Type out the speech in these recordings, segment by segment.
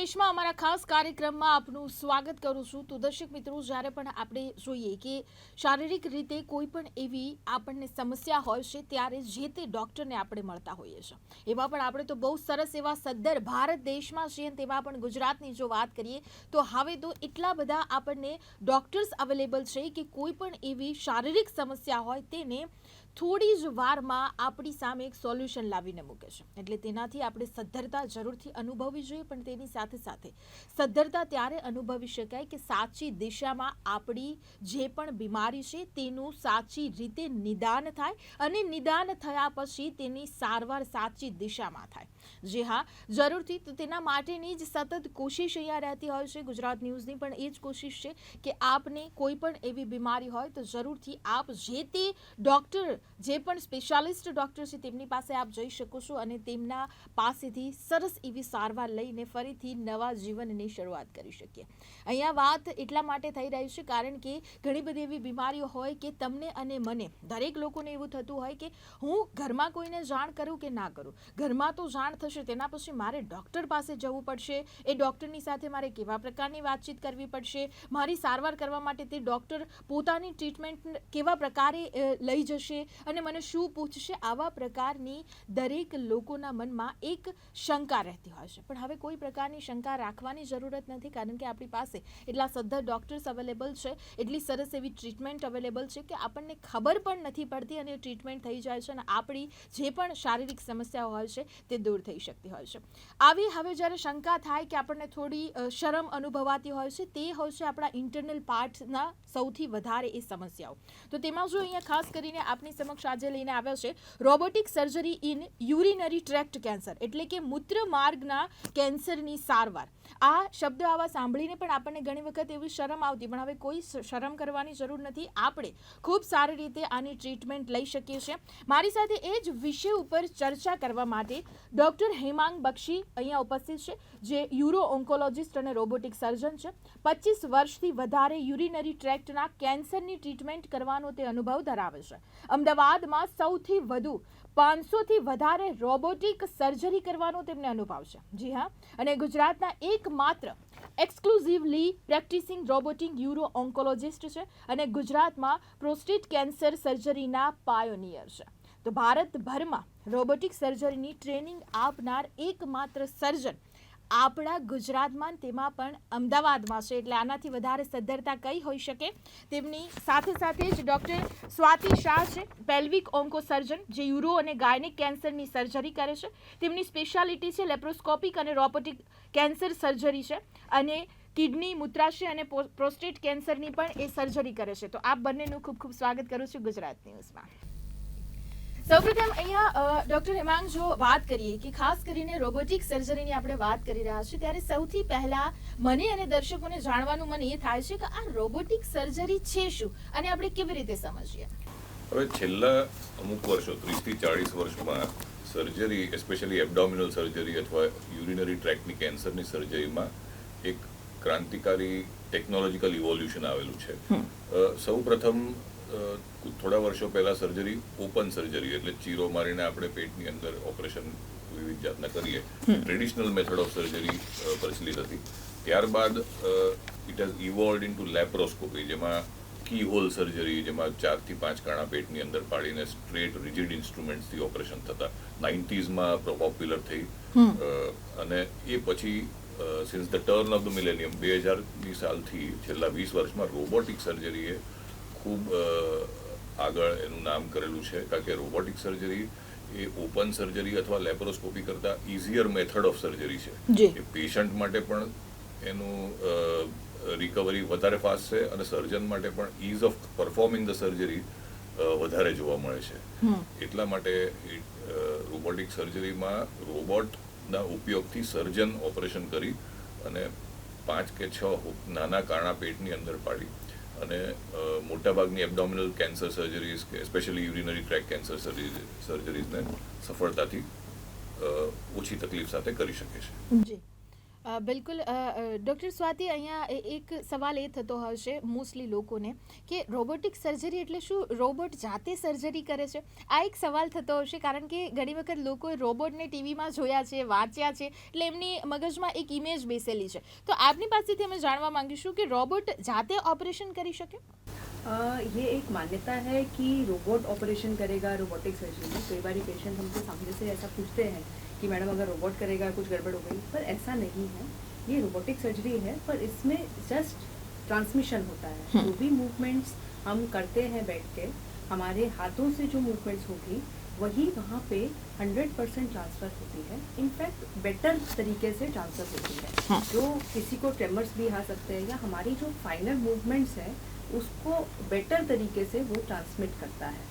દેશમાં અમારા ખાસ કાર્યક્રમમાં આપનું સ્વાગત કરું છું. તો દર્શક મિત્રો, જ્યારે પણ આપણે જોઈએ કે શારીરિક રીતે કોઈ પણ એવી આપણને સમસ્યા હોય છે ત્યારે જે તે ડૉક્ટરને આપણે મળતા હોઈએ છીએ. એમાં પણ આપણે તો બહુ સરસ એવા સદ્ધર ભારત દેશમાં છીએ, તેમાં પણ ગુજરાતની જો વાત કરીએ તો હવે તો એટલા બધા આપણને ડૉક્ટર્સ અવેલેબલ છે કે કોઈ પણ એવી શારીરિક સમસ્યા હોય તેને થોડી જ વારમાં આપણી સામે એક સોલ્યુશન લાવીને મૂકે છે. એટલે તેનાથી આપણે સદ્ધરતા જરૂરથી અનુભવવી જોઈએ, પણ તેની સાથે સાથે સદ્ધરતા ત્યારે અનુભવી શકાય કે સાચી દિશામાં આપણી જે પણ બીમારી છે તેનું સાચી રીતે નિદાન થાય અને નિદાન થયા પછી તેની સારવાર સાચી દિશામાં થાય. જી હા, જરૂરથી. તો તેના માટેની જ સતત કોશિશ અહીંયા રહેતી હોય છે. ગુજરાત ન્યૂઝની પણ એ જ કોશિશ છે કે આપને કોઈ પણ એવી બીમારી હોય તો જરૂરથી આપ જે તે ડૉક્ટર, જે પણ સ્પેશિયાલિસ્ટ ડૉક્ટર છે તેમની પાસે આપ જઈ શકો છો અને તેમના પાસેથી સરસ એવી સારવાર લઈને ફરીથી નવા જીવનની શરૂઆત કરી શકીએ. અહીંયા વાત એટલા માટે થઈ રહી છે કારણ કે ઘણી બધી એવી બીમારીઓ હોય કે તમને અને મને, દરેક લોકોને એવું થતું હોય કે હું ઘરમાં કોઈને જાણ કરું કે ના કરું. ઘરમાં તો જાણ થશે, તેના પછી મારે ડૉક્ટર પાસે જવું પડશે. એ ડૉક્ટરની સાથે મારે કેવા પ્રકારની વાતચીત કરવી પડશે, મારી સારવાર કરવા માટે તે ડૉક્ટર પોતાની ટ્રીટમેન્ટ કેવા પ્રકારે લઈ જશે અને મને શું પૂછશે. આવા પ્રકારની દરેક લોકોના મનમાં એક શંકા રહેતી હોય છે. પણ હવે કોઈ પ્રકારની શંકા રાખવાની જરૂરત નથી કારણ કે આપણી પાસે એટલા સદ્ધર ડૉક્ટર્સ અવેલેબલ છે, એટલી સરસ એવી ટ્રીટમેન્ટ અવેલેબલ છે કે આપણને ખબર પણ નથી પડતી અને ટ્રીટમેન્ટ થઈ જાય છે અને આપણી જે પણ શારીરિક સમસ્યાઓ હોય છે તે દૂર થઈ શકતી હોય છે. આવી હવે જ્યારે શંકા થાય કે આપણને થોડી શરમ અનુભવાતી હોય છે, તે હોય છે આપણા ઇન્ટરનલ પાર્ટના સૌથી વધારે એ સમસ્યાઓ. તો તેમાં જો અહીંયા ખાસ કરીને આપની સમક્ષ આજે લઈને આવ્યા છે robotic surgery in urinary tract cancer, એટલે કે મૂત્ર માર્ગના કેન્સરની સારવાર. આ શબ્દ આવા સાંભળીને પણ આપણને ઘણી વખત એવી શરમ આવતી, પણ હવે કોઈ શરમ કરવાની જરૂર નથી. આપણે ખૂબ સારી રીતે આની ટ્રીટમેન્ટ લઈ શકીએ છીએ. મારી સાથે એ જ વિષય ઉપર ચર્ચા કરવા માટે ડૉક્ટર હેમાંગ બક્ષી અહીંયા ઉપસ્થિત છે, જે યુરો ઓન્કોલોજિસ્ટ અને રોબોટિક સર્જન છે. 25 વર્ષથી વધારે યુરિનરી ટ્રેક્ટના કેન્સરની ટ્રીટમેન્ટ કરવાનો તે અનુભવ ધરાવે છે. અમદાવાદમાં સૌથી વધુ 500થી વધારે રોબોટિક સર્જરી કરવાનો તેમને અનુભવ છે. જી હા, અને ગુજરાતના એકમાત્ર exclusively practising robotic euro oncologist છે અને ગુજરાતમાં પ્રોસ્ટેટ કેન્સર સર્જરીના પાયોનિયર છે. તો ભારતભરમાં રોબોટિક સર્જરીની ટ્રેનિંગ આપનાર એકમાત્ર સર્જન આપણા ગુજરાતમાં, તેમાં પણ અમદાવાદમાં છે. એટલે આનાથી વધારે સદ્ધરતા કઈ હોઈ શકે. તેમની સાથે સાથે જ ડૉક્ટર સ્વાતિ શાહ છે, પેલ્વિક ઓન્કો સર્જન, જે યુરો અને ગાયનિક કેન્સરની સર્જરી કરે છે. તેમની સ્પેશિયાલિટી છે લેપ્રોસ્કોપિક અને રોબોટિક કેન્સર સર્જરી છે અને કિડની, મૂત્રાશય અને પ્રોસ્ટેટ કેન્સરની પણ એ સર્જરી કરે છે. તો આપ બંનેનું ખૂબ ખૂબ સ્વાગત કરું છું ગુજરાત ન્યૂઝમાં. સૌપ્રથમ અહીંયા ડૉક્ટર હેમાંગ, જો વાત કરીએ કે ખાસ કરીને રોબોટિક સર્જરીની આપણે વાત કરી રહ્યા છીએ, ત્યારે સૌથી પહેલા મને અને દર્શકોને જાણવાનું મને એ થાય છે કે આ રોબોટિક સર્જરી છે શું અને આપણે કેવી રીતે સમજીએ. હવે છેલ્લા અમુક વર્ષો, 30 થી 40 વર્ષમાં સર્જરી, એસ્પેશિયલી એબડોમિનલ સર્જરી અથવા યુરિનરી ટ્રેક્ટની કેન્સરની સર્જરીમાં એક ક્રાંતિકારી ટેકનોલોજીકલ ઇવોલ્યુશન આવેલું છે. સૌ પ્રથમ થોડા વર્ષો પહેલા સર્જરી ઓપન સર્જરી, એટલે ચીરો મારીને આપણે પેટની અંદર ઓપરેશન વિવિધ જાતના કરીએ, ટ્રેડિશનલ મેથડ ઓફ સર્જરી પ્રચલિત હતી. ત્યારબાદ ઇટ હેઝ ઇવોલ્વડ ઇન્ટુ લેપ્રોસ્કોપી, જેમાં કી હોલ સર્જરી, જેમાં 4 થી 5 કાણા પેટની અંદર પાડીને સ્ટ્રેટ રિજિડ ઇન્સ્ટ્રુમેન્ટ્સથી ઓપરેશન થતા 90sમાં પોપ્યુલર થઈ. અને એ પછી since the turn of the millennium 2000ની સાલથી છેલ્લા 20 વર્ષમાં રોબોટિક સર્જરીએ ખૂબ આગળ એનું નામ કરેલું છે, કારણ કે રોબોટિક સર્જરી એ ઓપન સર્જરી અથવા લેપ્રોસ્કોપી કરતાં ઇઝીયર મેથડ ઓફ સર્જરી છે. એ પેશન્ટ માટે પણ એનું રિકવરી વધારે ફાસ્ટ છે અને સર્જન માટે પણ is of performing the surgery વધારે જોવા મળે છે. એટલા માટે રોબોટિક સર્જરીમાં રોબોટના ઉપયોગથી સર્જન ઓપરેશન કરી અને 5 કે 6 નાના કાણા પેટની અંદર પાડી અને મોટાભાગની એબડોમિનલ કેન્સર સર્જરીઝ કે સ્પેશિયલી યુરિનરી ટ્રેક કેન્સર સર્જરીઝને સફળતાથી ઓછી તકલીફ સાથે કરી શકે છે. જી, બિલકુલ ડૉક્ટર સ્વાતિ અહીંયા એક સવાલ એ થતો હશે મોસ્ટલી લોકોને કે રોબોટિક સર્જરી એટલે શું રોબોટ જાતે સર્જરી કરે છે આ એક સવાલ થતો હશે કારણ કે ઘણી વખત લોકોએ રોબોટને ટીવીમાં જોયા છે વાંચ્યા છે એટલે એમની મગજમાં એક ઇમેજ બેસેલી છે તો આપની પાસેથી અમે જાણવા માંગીશું કે રોબોટ જાતે ઓપરેશન કરી શકે ये एक मान्यता है कि रोबोट ऑपरेशन करेगा रोबोटिक सर्जरी में। कई बार पेशेंट हमसे सामने से ऐसा पूछते हैं कि मैडम अगर रोबोट करेगा कुछ गड़बड़ हो गई, पर ऐसा नहीं है। ये रोबोटिक सर्जरी है पर इसमें जस्ट ट्रांसमिशन होता है। जो भी मूवमेंट्स हम करते हैं बैठ के, हमारे हाथों से जो मूवमेंट्स होगी वही वहाँ पे 100% ट्रांसफ़र होती है। इनफैक्ट बेटर तरीके से ट्रांसफ़र होती है। जो किसी को ट्रेमर्स भी आ सकते हैं या हमारी जो फाइनल मूवमेंट्स है उसको बेटर तरीके से वो ट्रांसमिट करता है।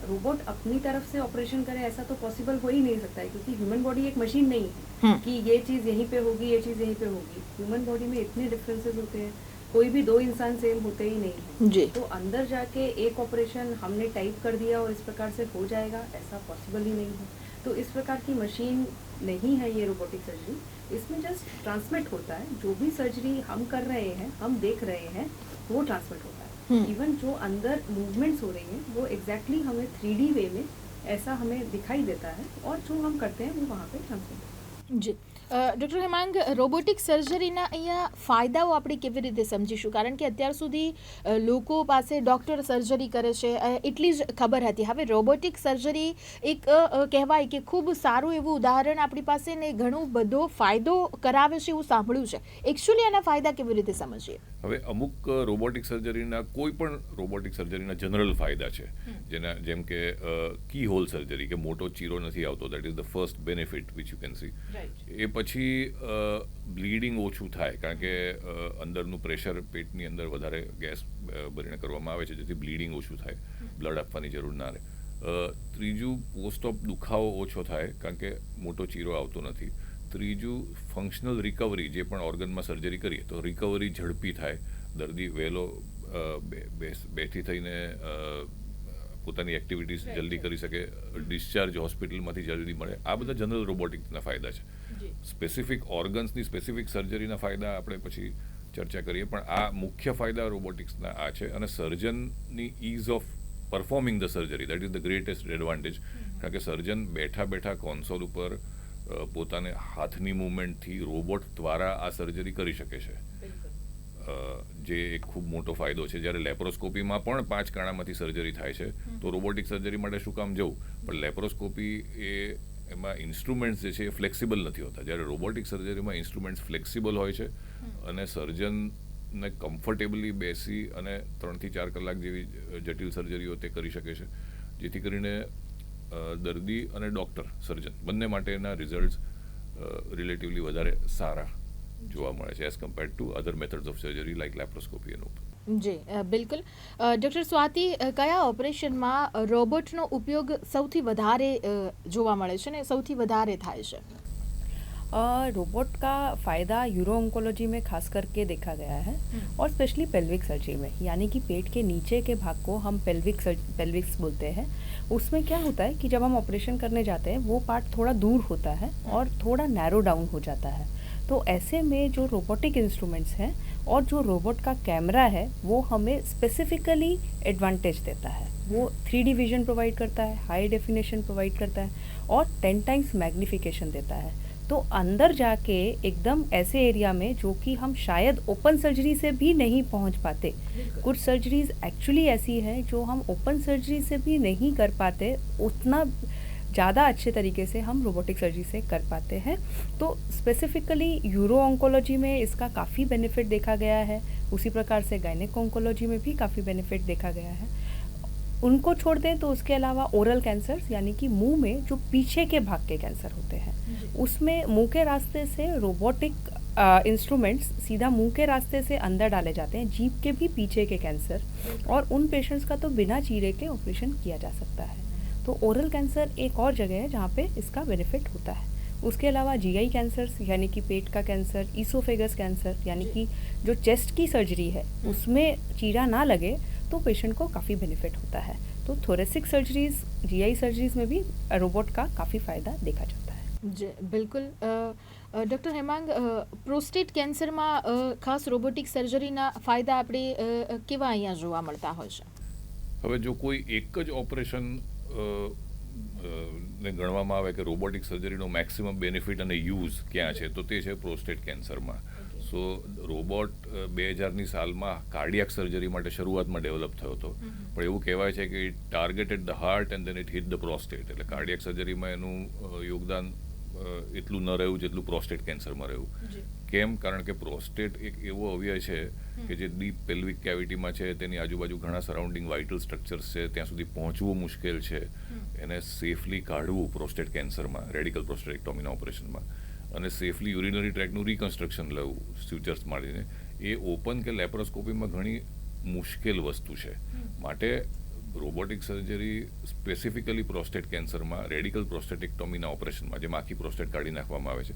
रोबोट अपनी तरफ से ऑपरेशन करे ऐसा तो पॉसिबल हो ही नहीं सकता है, क्योंकि ह्यूमन बॉडी एक मशीन नहीं है कि ये चीज़ यहीं पे होगी ये चीज़ यहीं पे होगी। ह्यूमन बॉडी में इतने डिफरेंसेस होते हैं, कोई भी दो इंसान सेम होते ही नहीं है। जी तो अंदर जाके एक ऑपरेशन हमने टाइप कर दिया और इस प्रकार से हो जाएगा, ऐसा पॉसिबल ही नहीं है। तो इस प्रकार की मशीन नहीं है ये रोबोटिक सर्जरी। इसमें जस्ट ट्रांसमिट होता है, जो भी सर्जरी हम कर रहे हैं, हम देख रहे हैं, वो ट्रांसमिट होता है। इवन जो अंदर मूवमेंट्स हो रही हैं वो एग्जैक्टली हमें 3D वे में ऐसा हमें दिखाई देता है और जो हम करते हैं वो वहाँ पे ट्रांसमिट होता है। જી ડૉક્ટર હેમાંગ રોબોટિક સર્જરીના અહીંયા ફાયદાઓ આપણે કેવી રીતે સમજીશું કારણ કે અત્યાર સુધી લોકો પાસે ડૉક્ટર સર્જરી કરે છે એટલી જ ખબર હતી હવે રોબોટિક સર્જરી એક કહેવાય કે ખૂબ સારું એવું ઉદાહરણ આપણી પાસે ને ઘણો બધો ફાયદો કરાવે છે એવું સાંભળ્યું છે એકચ્યુઅલી આના ફાયદા કેવી રીતે સમજીએ હવે અમુક રોબોટિક સર્જરીના કોઈ પણ રોબોટિક સર્જરીના જનરલ ફાયદા છે જેમ કે કી હોલ સર્જરી કે મોટો ચીરો નથી આવતો, that is the first benefit which you can see. એ પછી બ્લીડિંગ ઓછું થાય કારણ કે અંદરનું પ્રેશર પેટની અંદર વધારે ગેસ ભરીને કરવામાં આવે છે જેથી બ્લીડિંગ ઓછું થાય, બ્લડ આપવાની જરૂર ના રહે. ત્રીજું પોસ્ટ ઓફ દુખાવો ઓછો થાય કારણ કે મોટો ચીરો આવતો નથી. ત્રીજું ફંક્શનલ રિકવરી, જે પણ ઓર્ગનમાં સર્જરી કરીએ તો રિકવરી ઝડપી થાય, દર્દી વહેલો બેઠી થઈને પોતાની એક્ટિવિટીઝ જલ્દી કરી શકે, ડિસ્ચાર્જ હોસ્પિટલમાંથી જલ્દી મળે. આ બધા જનરલ રોબોટિક્સના ફાયદા છે. સ્પેસિફિક ઓર્ગન્સની સ્પેસિફિક સર્જરીના ફાયદા આપણે પછી ચર્ચા કરીએ, પણ આ મુખ્ય ફાયદા રોબોટિક્સના આ છે. અને સર્જનની ease of performing the surgery, that is the greatest advantage. કારણ કે સર્જન બેઠા બેઠા કોન્સોલ ઉપર પોતાને હાથની મૂવમેન્ટથી રોબોટ દ્વારા આ સર્જરી કરી શકે છે, જે એક ખૂબ મોટો ફાયદો છે. જ્યારે લેપ્રોસ્કોપીમાં પણ 5 કાણામાંથી સર્જરી થાય છે તો રોબોટિક સર્જરી માટે શું કામ જવું, પણ લેપ્રોસ્કોપી એમાં ઇન્સ્ટ્રુમેન્ટ્સ જે છે એ ફ્લેક્સિબલ નથી હોતા. જ્યારે રોબોટિક સર્જરીમાં ઇન્સ્ટ્રુમેન્ટ્સ ફ્લેક્સિબલ હોય છે અને સર્જનને કમ્ફર્ટેબલી બેસી અને 3 થી 4 કલાક જેવી જટિલ સર્જરીઓ તે કરી શકે છે, જેથી કરીને દર્દી અને ડૉક્ટર સર્જન બંને માટેના રિઝલ્ટ્સ રિલેટિવલી વધારે સારા જોવા મળે છે as compared to other methods of surgery like laparoscopy and open. જી બિલકુલ ડૉક્ટર સ્વાતિ કયા ઓપરેશનમાં રોબોટનો ઉપયોગ સૌથી વધારે જોવા મળે છે ને સૌથી વધારે થાય છે? रोबोट का फ़ायदा यूरो ऑन्कोलॉजी में खास करके देखा गया है और स्पेशली पेल्विक सर्जरी में, यानी कि पेट के नीचे के भाग को हम पेल्विक्स बोलते हैं. उसमें क्या होता है कि जब हम ऑपरेशन करने जाते हैं वो पार्ट थोड़ा दूर होता है और थोड़ा नैरो डाउन हो जाता है. तो ऐसे में जो रोबोटिक इंस्ट्रूमेंट्स हैं और जो रोबोट का कैमरा है वो हमें स्पेसिफिकली एडवांटेज देता है. वो 3D विजन प्रोवाइड करता है, हाई डेफिनेशन प्रोवाइड करता है और 10 टाइम्स मैग्नीफिकेशन देता है. तो अंदर जाके एकदम ऐसे एरिया में जो कि हम शायद ओपन सर्जरी से भी नहीं पहुंच पाते. कुछ सर्जरीज एक्चुअली ऐसी हैं जो हम ओपन सर्जरी से भी नहीं कर पाते, उतना ज़्यादा अच्छे तरीके से हम रोबोटिक सर्जरी से कर पाते हैं. तो स्पेसिफिकली यूरो ऑन्कोलॉजी में इसका काफ़ी बेनिफिट देखा गया है. उसी प्रकार से गायनेक ऑन्कोलॉजी में भी काफ़ी बेनिफिट देखा गया है. उनको छोड़ दें तो उसके अलावा ओरल कैंसर्स, यानी कि मुंह में जो पीछे के भाग के कैंसर होते हैं, उसमें मुंह के रास्ते से रोबोटिक इंस्ट्रूमेंट्स सीधा मुंह के रास्ते से अंदर डाले जाते हैं, जीभ के भी पीछे के कैंसर, और उन पेशेंट्स का तो बिना चीरे के ऑपरेशन किया जा सकता है. तो ओरल कैंसर एक और जगह है जहाँ पे इसका बेनिफिट होता है. उसके अलावा जीआई कैंसर्स, यानी कि पेट का कैंसर, ईसोफेगस कैंसर, यानी कि जो चेस्ट की सर्जरी है उसमें चीरा ना लगे तो पेशेंट को काफ़ी बेनिफिट होता है. तो थोरेसिक सर्जरीज, जीआई सर्जरीज में भी रोबोट का काफ़ी फ़ायदा देखा जाता है. જે બિલકુલ ડૉક્ટર હેમાંગ, પ્રોસ્ટેટ કેન્સરમાં ખાસ રોબોટિક સર્જરીના ફાયદા આપણે કેવા અહીંયા જોવા મળતા હોય છે? હવે જો કોઈ એક જ ઓપરેશન ને ગણવામાં આવે કે રોબોટિક સર્જરીનો મેક્સિમમ બેનિફિટ અને યુઝ ક્યાં છે, તો તે છે પ્રોસ્ટેટ કેન્સરમાં. સો રોબોટ 2000ની સાલમાં કાર્ડિયાક સર્જરી માટે શરૂઆતમાં ડેવલપ થયો હતો, પણ એવું કહેવાય છે કે it targeted the heart and then it hit the prostate. એટલે કાર્ડિયાક સર્જરીમાં એનું યોગદાન એટલું ન રહ્યું જેટલું પ્રોસ્ટેટ કેન્સરમાં રહ્યું. કેમ? કારણ કે પ્રોસ્ટેટ એક એવો અવયવ છે કે જે ડીપ પેલ્વિક કેવિટીમાં છે, તેની આજુબાજુ ઘણા સરાઉન્ડિંગ વાઇટલ સ્ટ્રક્ચર્સ છે, ત્યાં સુધી પહોંચવું મુશ્કેલ છે. એને સેફલી કાઢવું પ્રોસ્ટેટ કેન્સરમાં, રેડિકલ પ્રોસ્ટેટેક્ટોમીના ઓપરેશનમાં, અને સેફલી યુરિનરી ટ્રેકનું રિકન્સ્ટ્રક્શન લેવું સ્યુચર્સ મારીને, એ ઓપન કે લેપ્રોસ્કોપીમાં ઘણી મુશ્કેલ વસ્તુ છે. માટે રોબોટિક સર્જરી સ્પેસિફિકલી પ્રોસ્ટેટ કેન્સરમાં, રેડિકલ પ્રોસ્ટેટેક્ટોમીના ઓપરેશનમાં, જેમાં આખી પ્રોસ્ટેટ કાઢી નાખવામાં આવે છે,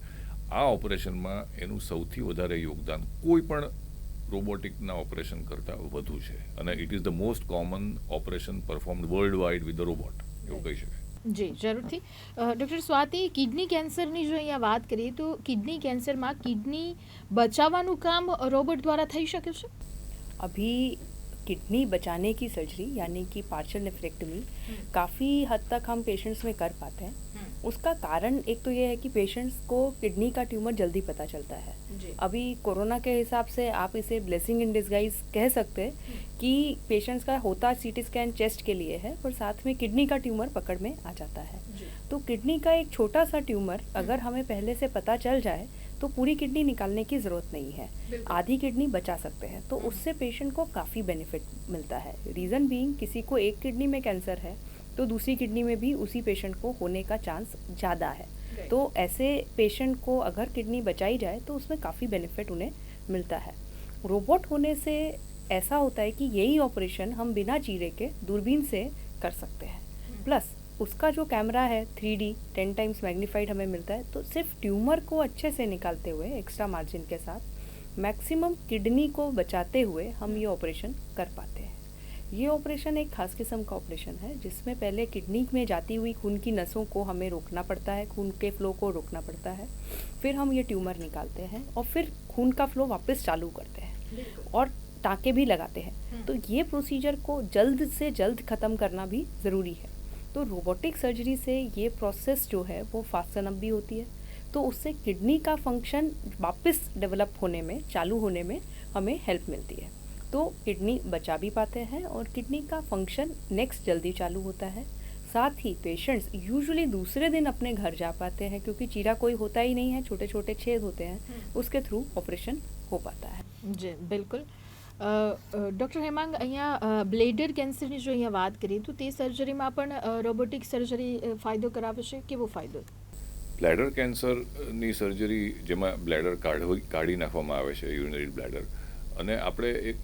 આ ઓપરેશનમાં એનું સૌથી વધારે યોગદાન કોઈ પણ રોબોટિકના ઓપરેશન કરતાં વધુ છે. અને it is the most common operation performed world wide with the robot, એવું કહી શકાય. જી, જરૂરથી. ડૉક્ટર સ્વાતિ, કિડની કેન્સરની જો અહીંયા વાત કરીએ તો કિડની કેન્સરમાં કિડની બચાવવાનું કામ રોબોટ દ્વારા થઈ શકે છે? अभी किडनी बचाने की सर्जरी यानी कि पार्शियल नेफ्रेक्टमी काफ़ी हद तक हम पेशेंट्स में कर पाते हैं. उसका कारण एक तो ये है कि पेशेंट्स को किडनी का ट्यूमर जल्दी पता चलता है. अभी कोरोना के हिसाब से आप इसे ब्लेसिंग इन डिस्गाइज कह सकते हैं कि पेशेंट्स का होता सीटी स्कैन चेस्ट के लिए है, पर साथ में किडनी का ट्यूमर पकड़ में आ जाता है. तो किडनी का एक छोटा सा ट्यूमर अगर हमें पहले से पता चल जाए तो पूरी किडनी निकालने की ज़रूरत नहीं है, आधी किडनी बचा सकते हैं. तो उससे पेशेंट को काफ़ी बेनिफिट मिलता है. रीज़न बीइंग, किसी को एक किडनी में कैंसर है तो दूसरी किडनी में भी उसी पेशेंट को होने का चांस ज़्यादा है. तो ऐसे पेशेंट को अगर किडनी बचाई जाए तो उसमें काफ़ी बेनिफिट उन्हें मिलता है. रोबोट होने से ऐसा होता है कि यही ऑपरेशन हम बिना चीरे के दूरबीन से कर सकते हैं. प्लस उसका जो कैमरा है 3D 10 टाइम्स मैग्नीफाइड हमें मिलता है. तो सिर्फ ट्यूमर को अच्छे से निकालते हुए एक्स्ट्रा मार्जिन के साथ मैक्सिमम किडनी को बचाते हुए हम ये ऑपरेशन कर पाते हैं. ये ऑपरेशन एक खास किस्म का ऑपरेशन है जिसमें पहले किडनी में जाती हुई खून की नसों को हमें रोकना पड़ता है, खून के फ्लो को रोकना पड़ता है. फिर हम ये ट्यूमर निकालते हैं और फिर खून का फ्लो वापस चालू करते हैं और टाँके भी लगाते हैं. तो ये प्रोसीजर को जल्द से जल्द ख़त्म करना भी ज़रूरी है. तो रोबोटिक सर्जरी से ये प्रोसेस जो है वो फास्टन अप भी होती है. तो उससे किडनी का फंक्शन वापस डेवलप होने में, चालू होने में हमें हेल्प मिलती है. तो किडनी बचा भी पाते हैं और किडनी का फंक्शन नेक्स्ट जल्दी चालू होता है. साथ ही पेशेंट्स यूजुअली दूसरे दिन अपने घर जा पाते हैं क्योंकि चीरा कोई होता ही नहीं है, छोटे छोटे छेद होते हैं, उसके थ्रू ऑपरेशन हो पाता है. જી, બિલકુલ. ડૉક્ટર હેમાંગ, અહીંયા બ્લેડર કેન્સરની જો અહીંયા વાત કરીએ તો તે સર્જરીમાં પણ રોબોટિક સર્જરી ફાયદો કરાવે છે. કેવો ફાયદો? બ્લેડર કેન્સરની સર્જરી, જેમાં બ્લેડર કાઢી નાખવામાં આવે છે, યુરિનરી બ્લેડર, અને આપણે એક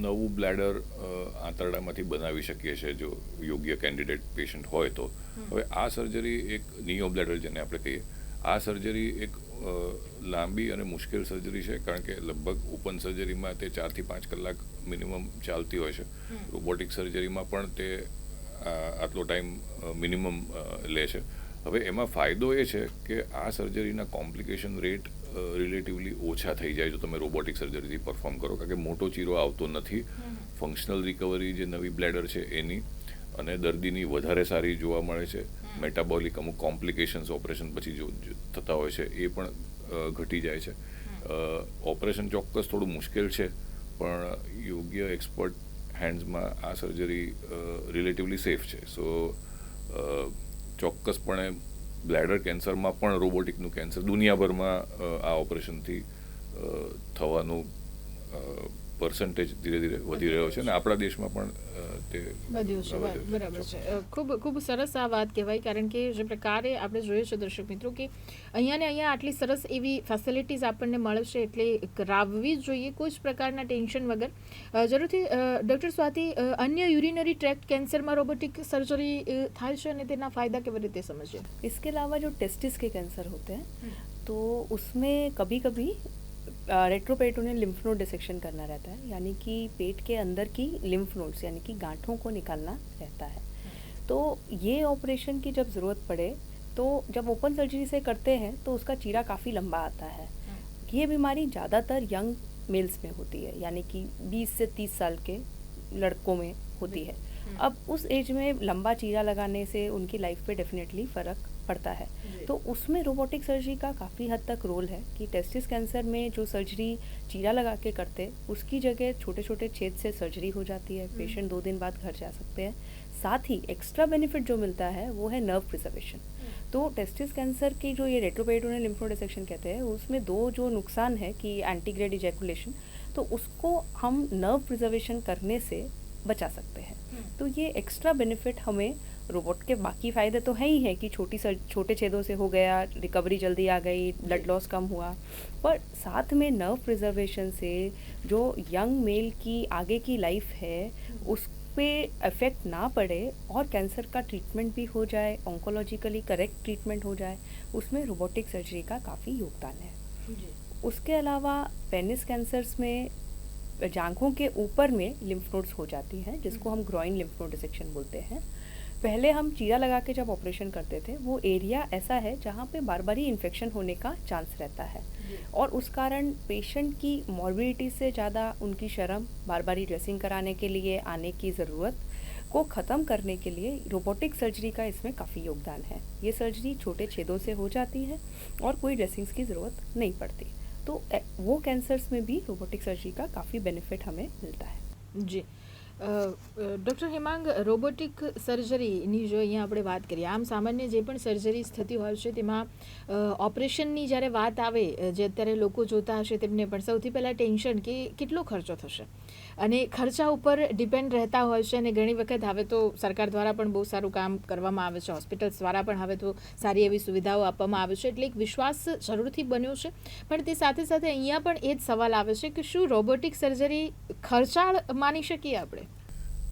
નવું બ્લેડર આંતરડામાંથી બનાવી શકીએ છીએ જો યોગ્ય કેન્ડિડેટ પેશન્ટ હોય તો. હવે આ સર્જરી એક નિયો બ્લેડર જેને આપણે કહીએ, આ સર્જરી એક લાંબી અને મુશ્કેલ સર્જરી છે, કારણ કે લગભગ ઓપન સર્જરીમાં તે 4 થી 5 કલાક મિનિમમ ચાલતી હોય છે. રોબોટિક સર્જરીમાં પણ તે આટલો ટાઈમ મિનિમમ લે છે. હવે એમાં ફાયદો એ છે કે આ સર્જરીના કોમ્પ્લિકેશન રેટ રિલેટિવલી ઓછા થઈ જાય જો તમે રોબોટિક સર્જરીથી પરફોર્મ કરો, કારણ કે મોટો ચીરો આવતો નથી. ફંક્શનલ રિકવરી જે નવી બ્લેડર છે એની, અને દર્દીની વધારે સારી જોવા મળે છે. મેટાબોલિક અમુક કોમ્પ્લિકેશન્સ ઓપરેશન પછી જો થતા હોય છે એ પણ ઘટી જાય છે. ઓપરેશન ચોક્કસ થોડું મુશ્કેલ છે, પણ યોગ્ય એક્સપર્ટ હેન્ડ્સમાં આ સર્જરી રિલેટિવલી સેફ છે. સો ચોક્કસપણે બ્લેડર કેન્સરમાં પણ રોબોટિકનું કેન્સર દુનિયાભરમાં આ ઓપરેશનથી થવાનું પર્સન્ટેજ ધીરે ધીરે વધી રહ્યો છે, અને આપણા દેશમાં પણ તે વધ્યું છે. બરાબર છે. ખૂબ ખૂબ સરસ આ વાત કહેવાય, કારણ કે જે પ્રકારે આપણે જોઈએ છે દર્શક મિત્રો કે અહીંયા ને અહીંયા આટલી સરસ એવી ફેસિલિટીઝ આપણને મળે છે, એટલે કરાવવી જ જોઈએ કોઈ જ પ્રકારના ટેન્શન વગર. જરૂરથી ડૉક્ટર સ્વાતિ, અન્ય યુરિનરી ટ્રેક્ટ કેન્સરમાં રોબોટિક સર્જરી થાય છે અને તેના ફાયદા કેવી રીતે સમજીએ? इसके अलावा जो टेस्टिस के कैंसर होते हैं तो उसमें कभी कभी रेट्रोपेरिटोनियल लिम्फ नोड डिसेक्शन करना रहता है, यानी कि पेट के अंदर की लिम्फ नोड्स यानी कि गांठों को निकालना रहता है. तो ये ऑपरेशन की जब ज़रूरत पड़े तो जब ओपन सर्जरी से करते हैं तो उसका चीरा काफ़ी लंबा आता है। ये बीमारी ज़्यादातर यंग मेल्स में होती है, यानी कि 20 से 30 साल के लड़कों में होती है। अब उस एज में लंबा चीरा लगाने से उनकी लाइफ पे डेफिनेटली फ़र्क पड़ता है। तो उसमें रोबोटिक सर्जरी का काफ़ी हद तक रोल है कि टेस्टिस कैंसर में जो सर्जरी चीरा लगा के करते उसकी जगह छोटे छोटे छेद से सर्जरी हो जाती है। पेशेंट 2 दिन बाद घर जा सकते हैं। साथ ही एक्स्ट्रा बेनिफिट जो मिलता है वो है नर्व प्रिजर्वेशन। तो टेस्टिस कैंसर की जो ये रेट्रोपेरिटोनियल लिम्फ नोड डिसेक्शन कहते हैं, उसमें 2 जो नुकसान है कि एंटीग्रेड इजैकुलेशन, तो उसको हम नर्व प्रिजर्वेशन करने से बचा सकते हैं। तो ये एक्स्ट्रा बेनिफिट हमें रोबोट के बाकी फ़ायदे तो हैं ही है कि छोटे छेदों से हो गया, रिकवरी जल्दी आ गई, ब्लड लॉस कम हुआ, पर साथ में नर्व प्रिजर्वेशन से जो यंग मेल की आगे की लाइफ है उस पे इफ़ेक्ट ना पड़े और कैंसर का ट्रीटमेंट भी हो जाए, ऑन्कोलॉजिकली करेक्ट ट्रीटमेंट हो जाए, उसमें रोबोटिक सर्जरी का काफ़ी योगदान है। उसके अलावा पेनिस कैंसर्स में जांघों के ऊपर में लिम्फ नोड्स हो जाती हैं, जिसको हम ग्रॉइन लिम्फ नोड डिसेक्शन बोलते हैं। पहले हम चीरा लगा के जब ऑपरेशन करते थे, वो एरिया ऐसा है जहाँ पे बार बार ही इन्फेक्शन होने का चांस रहता है और उस कारण पेशेंट की मॉर्बिडिटी से ज़्यादा उनकी शर्म, बार बार ही ड्रेसिंग कराने के लिए आने की ज़रूरत को ख़त्म करने के लिए रोबोटिक सर्जरी का इसमें काफ़ी योगदान है। ये सर्जरी छोटे छेदों से हो जाती है और कोई ड्रेसिंग्स की ज़रूरत नहीं पड़ती। तो वो कैंसर्स में भी रोबोटिक सर्जरी का काफ़ी बेनिफिट हमें मिलता है। જી ડૉક્ટર હેમાંગ, રોબોટિક સર્જરીની જો અહીંયા આપણે વાત કરીએ, આમ સામાન્ય જે પણ સર્જરીઝ થતી હોય છે તેમાં ઓપરેશનની જ્યારે વાત આવે, જે અત્યારે લોકો જોતા હશે તેમને પણ સૌથી પહેલાં ટેન્શન કે કેટલો ખર્ચો થશે, અને ખર્ચા ઉપર ડિપેન્ડ રહેતા હોય છે. અને ઘણી વખત હવે તો સરકાર દ્વારા પણ બહુ સારું કામ કરવામાં આવે છે, હોસ્પિટલ્સ દ્વારા પણ હવે તો સારી એવી સુવિધાઓ આપવામાં આવે છે, એટલે એક વિશ્વાસ જરૂરથી બન્યો છે. પણ તે સાથે સાથે અહીંયા પણ એ જ સવાલ આવે છે કે શું રોબોટિક સર્જરી ખર્ચાળ માની શકીએ આપણે?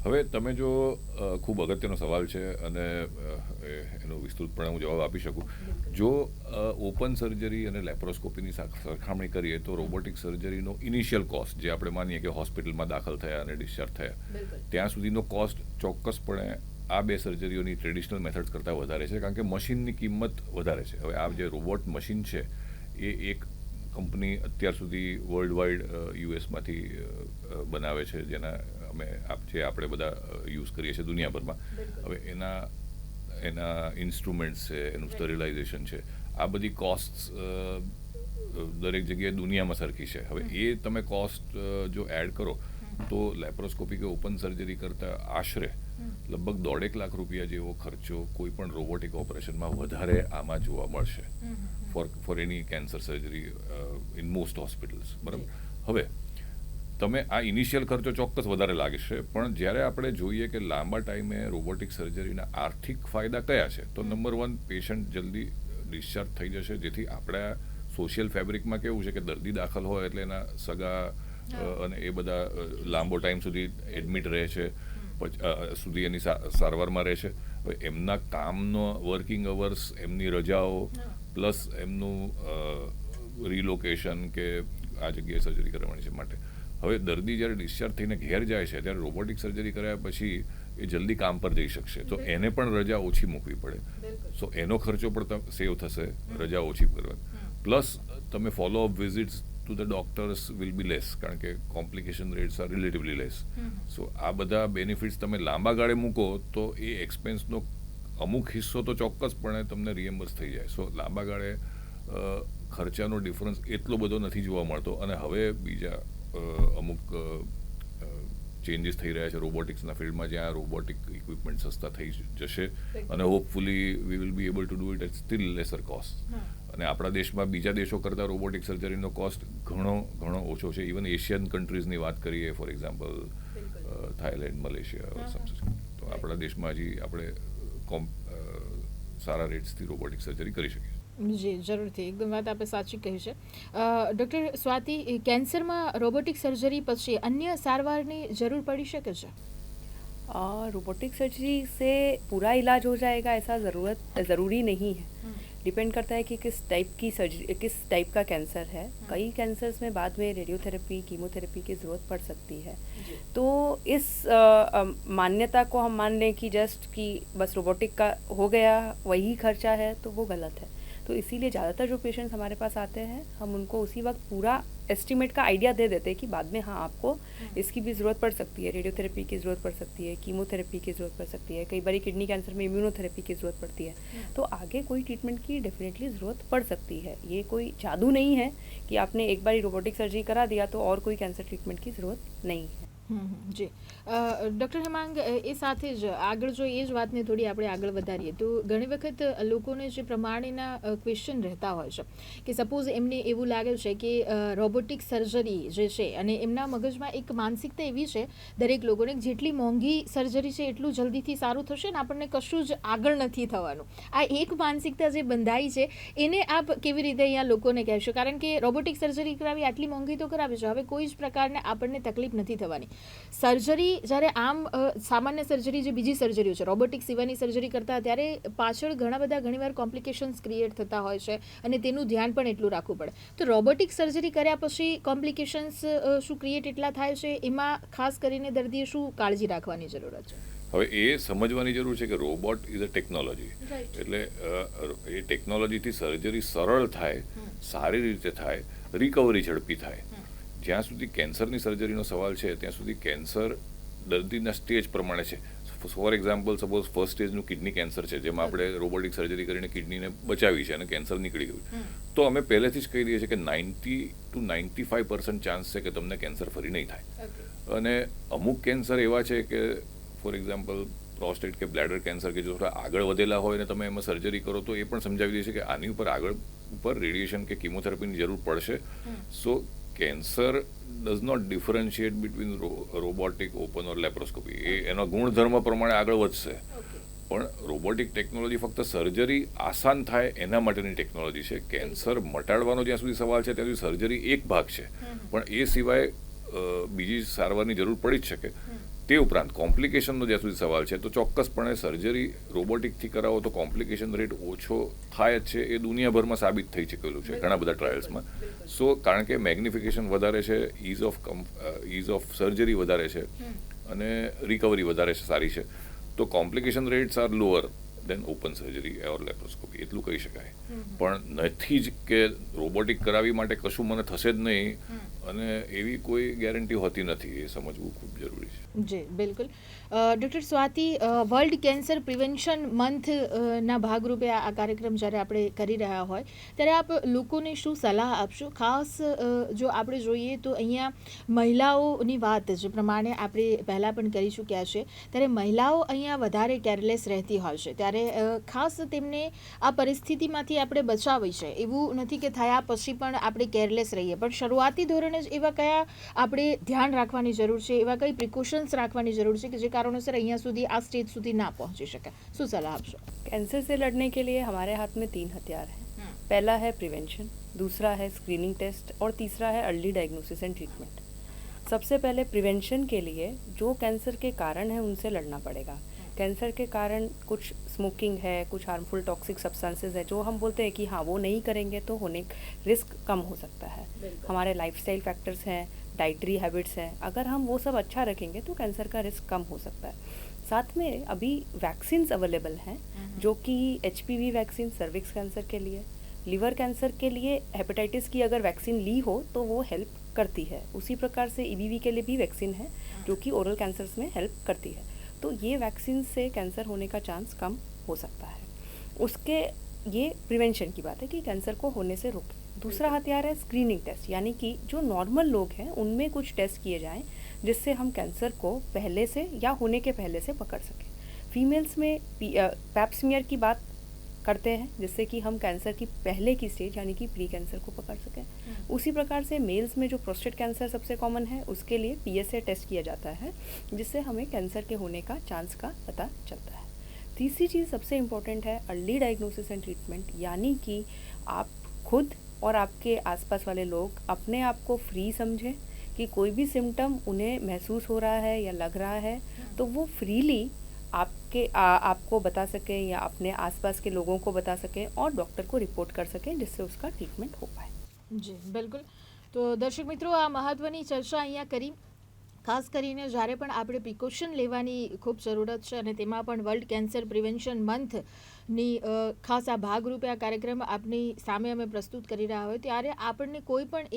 હવે તમે જો ખૂબ અગત્યનો સવાલ છે અને એનો વિસ્તૃતપણે હું જવાબ આપી શકું. જો ઓપન સર્જરી અને લેપ્રોસ્કોપીની સરખામણી કરીએ તો રોબોટિક સર્જરીનો ઇનિશિયલ કોસ્ટ, જે આપણે માનીએ કે હોસ્પિટલમાં દાખલ થયા અને ડિસ્ચાર્જ થયા ત્યાં સુધીનો કોસ્ટ ચોક્કસપણે આ બે સર્જરીઓની ટ્રેડિશનલ મેથડ્સ કરતાં વધારે છે, કારણ કે મશીનની કિંમત વધારે છે. હવે આ જે રોબોટ મશીન છે એ એક કંપની અત્યાર સુધી વર્લ્ડ વાઇડ યુએસમાંથી બનાવે છે, જેના આપણે બધા યુઝ કરીએ છીએ દુનિયાભરમાં. હવે એના ઇન્સ્ટ્રુમેન્ટ્સ છે, એનું સ્ટરીલાઇઝેશન છે, આ બધી કોસ્ટ દરેક જગ્યાએ દુનિયામાં સરખી છે. હવે એ તમે કોસ્ટ જો એડ કરો તો લેપ્રોસ્કોપી કે ઓપન સર્જરી કરતાં આશરે લગભગ 1.5 લાખ રૂપિયા જેવો ખર્ચો કોઈ પણ રોબોટિક ઓપરેશનમાં વધારે આમાં જોવા મળશે for any cancer surgery in most hospitals. બરાબર. હવે તમે આ ઇનિશિયલ ખર્ચો ચોક્કસ વધારે લાગશે, પણ જ્યારે આપણે જોઈએ કે લાંબા ટાઈમે રોબોટિક સર્જરીના આર્થિક ફાયદા કયા છે, તો નંબર 1, પેશન્ટ જલ્દી ડિસ્ચાર્જ થઈ જશે, જેથી આપણા સોશિયલ ફેબ્રિકમાં કેવું છે કે દર્દી દાખલ હોય એટલે એના સગા અને એ બધા લાંબો ટાઈમ સુધી એડમિટ રહે છે, સુધી એની સારવારમાં રહે છે. હવે એમના કામનો વર્કિંગ અવર્સ, એમની રજાઓ, પ્લસ એમનું રિલોકેશન કે આ જગ્યાએ સર્જરી કરવાની છે માટે. હવે દર્દી જ્યારે ડિસ્ચાર્જ થઈને ઘેર જાય છે ત્યારે રોબોટિક સર્જરી કર્યા પછી એ જલ્દી કામ પર જઈ શકશે, તો એને પણ રજા ઓછી મૂકવી પડે. સો એનો ખર્ચો પણ સેવ થશે રજા ઓછી કરવા. પ્લસ તમે follow up visits to the doctors will be less, કારણ કે complication rates are relatively less. So આ બધા બેનિફિટ્સ તમે લાંબા ગાળે મૂકો તો એ એક્સપેન્સનો અમુક હિસ્સો તો ચોક્કસપણે તમને રિએમ્બર્સ થઈ જાય. સો લાંબા ગાળે ખર્ચાનો ડિફરન્સ એટલો બધો નથી જોવા મળતો. અને હવે બીજા અમુક ચેન્જીસ થઈ રહ્યા છે રોબોટિક્સના ફિલ્ડમાં, જ્યાં રોબોટિક ઇક્વિપમેન્ટ સસ્તા થઈ જશે અને hopefully we will be able to do it at still lesser cost. અને આપણા દેશમાં બીજા દેશો કરતાં રોબોટિક સર્જરીનો કોસ્ટ ઘણો ઓછો છે. ઇવન એશિયન કન્ટ્રીઝની વાત કરીએ, ફોર એક્ઝામ્પલ થાઈલેન્ડ, મલેશિયા, તો આપણા દેશમાં હજી આપણે સારા રેટ્સથી રોબોટિક સર્જરી કરી શકીએ. જી, જરૂરથી, એકદમ વાત આપણે સાચી કહી છે. ડૉક્ટર સ્વાતિ, કેન્સરમાં રોબોટિક સર્જરી પછી અન્ય સારવારની જરૂર પડી શકે છે? रोबोटिक सर्जरी से पूरा इलाज हो जाएगा ऐसा ज़रूरी नहीं है, डिपेंड करता है कि किस टाइप का कैंसर है। कई कैंसर्स में बाद में रेडियोथेरेपी, कीमोथेरेपी की ज़रूरत पड़ सकती है। तो इस मान्यता को हम मान लें कि जस्ट कि बस रोबोटिक का हो गया वही खर्चा है, तो वो गलत है। तो इसीलिए ज़्यादातर जो पेशेंट्स हमारे पास आते हैं, हम उनको उसी वक्त पूरा एस्टिमेट का आइडिया दे देते हैं कि बाद में हाँ आपको इसकी भी ज़रूरत पड़ सकती है, रेडियोथेरेपी की ज़रूरत पड़ सकती है, कीमोथेरेपी की ज़रूरत पड़ सकती है, कई बार किडनी कैंसर में इम्यूनोथेरेपी की ज़रूरत पड़ती है। तो आगे कोई ट्रीटमेंट की डेफिनेटली ज़रूरत पड़ सकती है। ये कोई जादू नहीं है कि आपने एक बार रोबोटिक सर्जरी करा दिया तो और कोई कैंसर ट्रीटमेंट की ज़रूरत नहीं है। જી ડૉક્ટર હેમાંગ એ સાથે જ આગળ જો એ જ વાતને થોડી આપણે આગળ વધારીએ તો ઘણી વખત લોકોને જે પ્રમાણેના ક્વેશ્ચન રહેતા હોય છે કે સપોઝ એમને એવું લાગે છે કે રોબોટિક સર્જરી જે છે અને એમના મગજમાં એક માનસિકતા એવી છે દરેક લોકોને જેટલી મોંઘી સર્જરી છે એટલું જલ્દીથી સારું થશે ને આપણને કશું જ આગળ નથી થવાનું. આ એક માનસિકતા જે બંધાઈ છે એને આપ કેવી રીતે અહીંયા લોકોને કહેશો? કારણ કે રોબોટિક સર્જરી કરાવી આટલી મોંઘી તો કરાવી છે, હવે કોઈ જ પ્રકારને આપણને તકલીફ નથી થવાની. સર્જરી જ્યારે આમ સામાન્ય સર્જરી જે બીજી સર્જરીઓ છે રોબોટિક સિવાયની સર્જરી કરતા ત્યારે પાછળ ઘણીવાર કોમ્પ્લિકેશન્સ ક્રિએટ થતા હોય છે અને તેનું ધ્યાન પણ એટલું રાખવું પડે. તો રોબોટિક સર્જરી કર્યા પછી કોમ્પ્લિકેશન્સ શું ક્રિએટ એટલા થાય છે, એમાં ખાસ કરીને દર્દીએ શું કાળજી રાખવાની જરૂરત છે? હવે એ સમજવાની જરૂર છે કે રોબોટ ઇઝ અ ટેકનોલોજી, એટલે એ ટેકનોલોજીથી સર્જરી સરળ થાય, સારી રીતે થાય, રિકવરી ઝડપી થાય. જ્યાં સુધી કેન્સરની સર્જરીનો સવાલ છે ત્યાં સુધી કેન્સર દર્દીના સ્ટેજ પ્રમાણે છે. ફોર એક્ઝામ્પલ, સપોઝ ફર્સ્ટ સ્ટેજનું કિડની કેન્સર છે જેમાં આપણે રોબોટિક સર્જરી કરીને કિડનીને બચાવી છે અને કેન્સર નીકળી ગયું, તો અમે પહેલેથી જ કહી દઈએ છીએ કે 90 to 95% ચાન્સ છે કે તમને કેન્સર ફરી નહીં થાય. અને અમુક કેન્સર એવા છે કે ફોર એક્ઝામ્પલ પ્રોસ્ટેટ કે બ્લેડર કેન્સર કે જો થોડા આગળ વધેલા હોય ને તમે એમાં સર્જરી કરો તો એ પણ સમજાવી દઈએ છીએ કે આની ઉપર રેડિયેશન કે કિમોથેરાપીની જરૂર પડશે. So cancer does not differentiate between robotic, open or laparoscopy. એ એના ગુણધર્મ પ્રમાણે આગળ વધશે. પણ રોબોટિક ટેકનોલોજી ફક્ત સર્જરી આસાન થાય એના માટેની ટેકનોલોજી છે. કેન્સર મટાડવાનો જ્યાં સુધી સવાલ છે ત્યાં સુધી સર્જરી એક ભાગ છે, પણ એ સિવાય બીજી સારવારની જરૂર પડી જ શકે. તે ઉપરાંત કોમ્પ્લિકેશનનો જ્યાં સુધી સવાલ છે તો ચોક્કસપણે સર્જરી રોબોટિકથી કરાવો તો કોમ્પ્લિકેશન રેટ ઓછો થાય જ છે. એ દુનિયાભરમાં સાબિત થઈ ચૂકેલું છે ઘણા બધા ટ્રાયલ્સમાં. સો કારણ કે મેગ્નિફિકેશન વધારે છે, ઇઝ ઓફ સર્જરી વધારે છે અને રિકવરી વધારે સારી છે, તો કોમ્પ્લિકેશન રેટ્સ આર લોઅર દેન ઓપન સર્જરી ઓર લેપ્રોસ્કોપી, એટલું કહી શકાય. પણ નથી જ કે રોબોટિક કરાવી માટે કશું મને થશે જ નહીં અને એવી કોઈ ગેરંટી હોતી નથી. એ સમજવું ખૂબ જરૂરી છે. જી બિલકુલ. Doctor Swati, world cancer prevention month ના ભાગરૂપે આ કાર્યક્રમ જ્યારે આપણે કરી રહ્યા હોય ત્યારે આપ લોકોને શું સલાહ આપશો? ખાસ જો આપણે જોઈએ તો અહીંયા મહિલાઓની વાત જે પ્રમાણે આપણે પહેલાં પણ કરી ચૂક્યા છે ત્યારે મહિલાઓ અહીંયા વધારે કેરલેસ રહેતી હોય છે. ત્યારે ખાસ તેમને આ પરિસ્થિતિમાંથી આપણે બચાવી છે. એવું નથી કે થયા પછી પણ આપણે કેરલેસ રહીએ, પણ શરૂઆતી ધોરણે જ એવા કયા આપણે ધ્યાન રાખવાની જરૂર છે, એવા કઈ પ્રિકોશન્સ રાખવાની જરૂર છે કે જે कारणों અહીંયા સુધી આ स्टेज સુધી ना पहुंची सके? શું સલાહ આપશો? कैंसर से लड़ने के लिए हमारे हाथ में 3 हथियार हैं. पहला है प्रिवेंशन, दूसरा है स्क्रीनिंग टेस्ट और तीसरा है अर्ली डायग्नोसिस एंड ट्रीटमेंट. सबसे पहले प्रिवेंशन के लिए जो कैंसर के कारण है उनसे लड़ना पड़ेगा. कैंसर के कारण कुछ स्मोकिंग है, कुछ हार्मफुल टॉक्सिक सब्सटेंसेस है जो हम बोलते हैं कि हाँ वो नहीं करेंगे तो होने रिस्क कम हो सकता है. हमारे लाइफस्टाइल फैक्टर्स हैं, डाइटरी हैबिट्स हैं, अगर हम वो सब अच्छा रखेंगे तो कैंसर का रिस्क कम हो सकता है. साथ में अभी वैक्सीन्स अवेलेबल हैं जो कि HPV वैक्सीन सर्विक्स कैंसर के लिए, लिवर कैंसर के लिए हेपेटाइटिस की अगर वैक्सीन ली हो तो वो हेल्प करती है. उसी प्रकार से EBV के लिए भी वैक्सीन है जो कि ओरल कैंसर्स में हेल्प करती है. तो ये वैक्सीन से कैंसर होने का चांस कम हो सकता है. उसके ये प्रिवेंशन की बात है कि कैंसर को होने से रोकें. दूसरा हथियार है स्क्रीनिंग टेस्ट, यानी कि जो नॉर्मल लोग हैं उनमें कुछ टेस्ट किए जाएं जिससे हम कैंसर को पहले से या होने के पहले से पकड़ सकें. फीमेल्स में पैप स्मीयर की बात करते हैं जिससे कि हम कैंसर की पहले की स्टेज यानी कि प्री कैंसर को पकड़ सकें. उसी प्रकार से मेल्स में जो प्रोस्टेट कैंसर सबसे कॉमन है उसके लिए PSA टेस्ट किया जाता है जिससे हमें कैंसर के होने का चांस का पता चलता है. तीसरी चीज़ सबसे इम्पोर्टेंट है अर्ली डायग्नोसिस एंड ट्रीटमेंट, यानी कि आप खुद और आपके आसपास वाले लोग अपने आप को फ्री समझें कि कोई भी सिम्टम उन्हें महसूस हो रहा है या लग रहा है तो वो फ्रीली आपको बता सकें या अपने आसपास के लोगों को बता सकें और डॉक्टर को रिपोर्ट कर सकें, जिससे उसका ट्रीटमेंट हो पाए। જી બિલકુલ. તો દર્શક મિત્રો, આ મહત્વની ચર્ચા અહીંયા કરી. ખાસ કરીને જ્યારે પણ આપણે પ્રિકોશન લેવાની ખૂબ જરૂરત છે અને તેમાં પણ વર્લ્ડ કેન્સર પ્રિવેન્શન મંથની ખાસ આ ભાગરૂપે આ કાર્યક્રમ આપની સામે અમે પ્રસ્તુત કરી રહ્યા હોય ત્યારે આપણને કોઈ પણ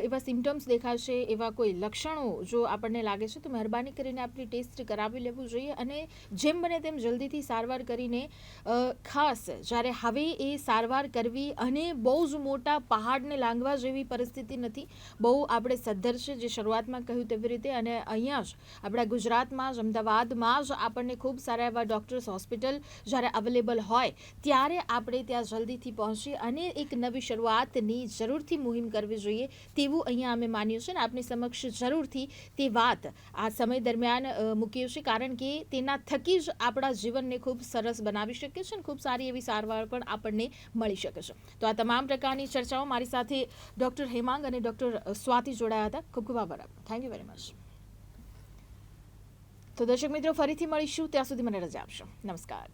એવા સિમ્ટમ્સ દેખાશે, એવા કોઈ લક્ષણો જો આપણને લાગે છે તો મહેરબાની કરીને આપણી ટેસ્ટ કરાવી લેવું જોઈએ અને જેમ બને તેમ જલ્દીથી સારવાર કરીને ખાસ જ્યારે હવે એ સારવાર કરવી અને બહુ જ મોટા પહાડને લાંઘવા જેવી પરિસ્થિતિ નથી, બહુ આપણે સદ્ધર છે જે શરૂઆતમાં કહ્યું તેવી રીતે. અને અહીંયા જ આપણા ગુજરાતમાં જ અમદાવાદમાં જ આપણને ખૂબ સારા એવા ડૉક્ટર્સ હોસ્પિટલ જ્યારે અવેલેબલ હોય ત્યારે આપણે ત્યાં જલ્દીથી પહોંચી અને એક નવી શરૂઆતની જરૂરથી મુહિમ કરવી જોઈએ તેવું અહીંયા અમે માન્યું છે ને આપની સમક્ષ જરૂરથી તે વાત આ સમય દરમિયાન મૂકીએ છીએ, કારણ કે તેના થકી જ આપણા જીવનને ખૂબ સરસ બનાવી શકીએ છીએ અને ખૂબ સારી એવી સારવાર પણ આપણને મળી શકે છે. તો આ તમામ પ્રકારની ચર્ચાઓ મારી સાથે ડૉક્ટર હેમાંગ અને ડૉક્ટર સ્વાતિ જોડાયા હતા. ખૂબ ખૂબ આભાર. Thank you very much. તો દર્શક મિત્રો, ફરીથી મળીશું, ત્યાં સુધી મને રજા આપશો. નમસ્કાર.